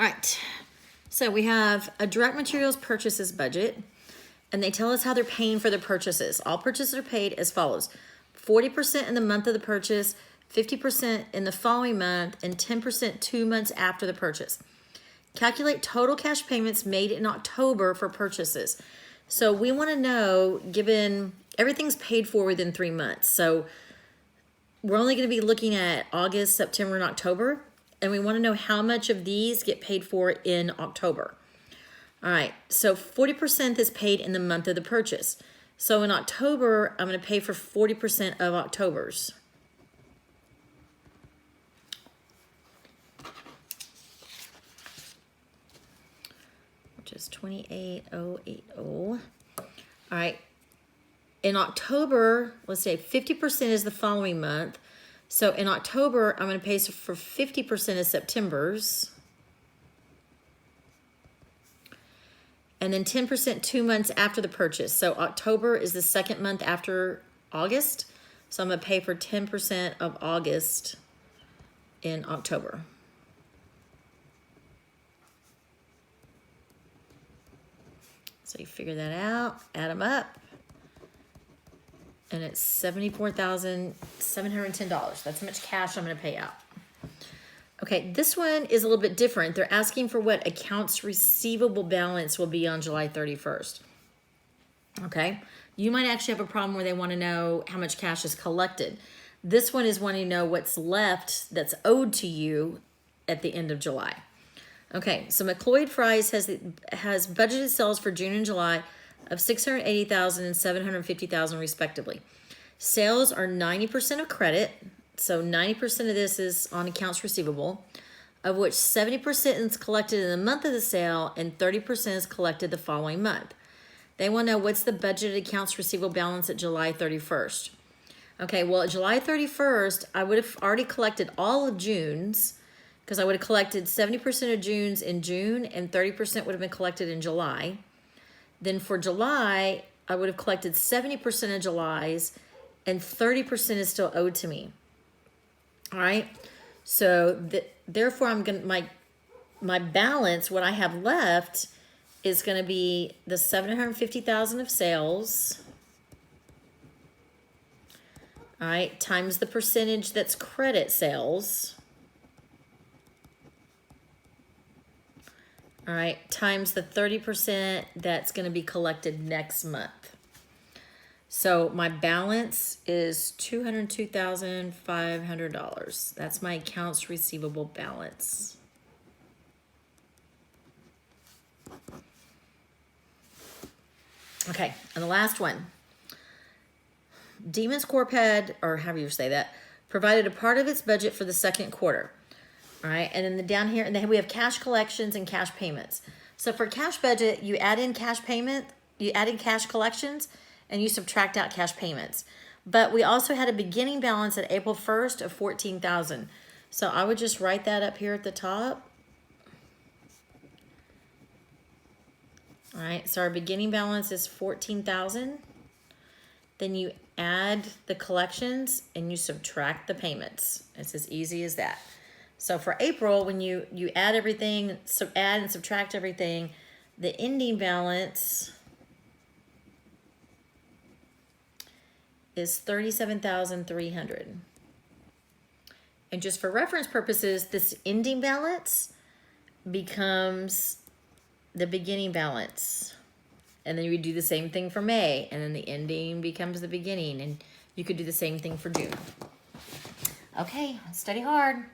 right, so we have a direct materials purchases budget, and they tell us how they're paying for their purchases. All purchases are paid as follows: 40% in the month of the purchase, 50% in the following month, and 10% 2 months after the purchase. Calculate total cash payments made in October for purchases. So we want to know, given everything's paid for within 3 months, so we're only going to be looking at August, September, and October, and we want to know how much of these get paid for in October. All right, so 40% is paid in the month of the purchase. So in October, I'm going to pay for 40% of October's. Which is 28,080. All right. In October, let's say 50% is the following month. So in October, I'm going to pay for 50% of September's. And then 10% 2 months after the purchase. So October is the second month after August. So I'm going to pay for 10% of August in October. So you figure that out, add them up, and it's $74,710. That's how much cash I'm going to pay out. Okay, this one is a little bit different. They're asking for what accounts receivable balance will be on July 31st. Okay, you might actually have a problem where they want to know how much cash is collected. This one is wanting to know what's left that's owed to you at the end of July. Okay, so McLoyd Fries has budgeted sales for June and July of $680,000 and $750,000 respectively. Sales are 90% of credit, so 90% of this is on accounts receivable, of which 70% is collected in the month of the sale and 30% is collected the following month. They want to know what's the budgeted accounts receivable balance at July 31st. Okay, well, at July 31st, I would have already collected all of June's, because I would have collected 70% of June's in June and 30% would have been collected in July. Then for July, I would have collected 70% of July's and 30% is still owed to me. All right. So therefore I'm going to, my balance, what I have left is going to be the $750,000 of sales. All right. Times the percentage that's credit sales. All right, times the 30% that's going to be collected next month. So my balance is $202,500. That's my accounts receivable balance. Okay, and the last one. Demons Corp had, or however you say that, provided a part of its budget for the second quarter. All right, and then down here, and then we have cash collections and cash payments. So for cash budget, you add in cash payment, you add in cash collections, and you subtract out cash payments. But we also had a beginning balance at April 1st of $14,000. So I would just write that up here at the top. All right, so our beginning balance is $14,000. Then you add the collections and you subtract the payments. It's as easy as that. So for April, when you add everything, so add and subtract everything, the ending balance is $37,300. And just for reference purposes, this ending balance becomes the beginning balance. And then you would do the same thing for May, and then the ending becomes the beginning, and you could do the same thing for June. Okay, study hard.